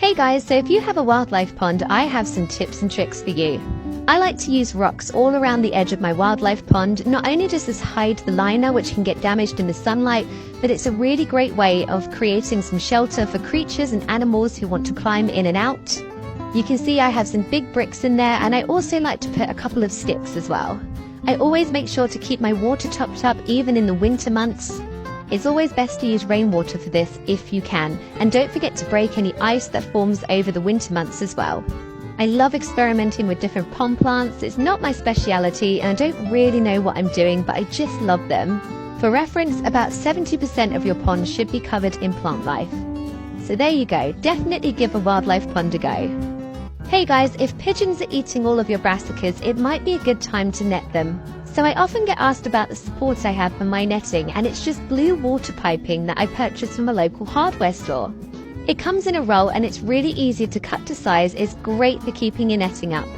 Hey guys, so if you have a wildlife pond, I have some tips and tricks for you. I like to use rocks all around the edge of my wildlife pond. Not only does this hide the liner, which can get damaged in the sunlight, but it's a really great way of creating some shelter for creatures and animals who want to climb in and out. You can see I have some big bricks in there, and I also like to put a couple of sticks as well. I always make sure to keep my water topped up even in the winter months. It's always best to use rainwater for this if you can, and don't forget to break any ice that forms over the winter months as well. I love experimenting with different pond plants. It's not my speciality and I don't really know what I'm doing, but I just love them. For reference, about 70% of your pond should be covered in plant life. So there you go, definitely give a wildlife pond a go. Hey guys, if pigeons are eating all of your brassicas, it might be a good time to net them. So I often get asked about the support I have for my netting, and it's just blue water piping that I purchased from a local hardware store. It comes in a roll and it's really easy to cut to size. It's great for keeping your netting up.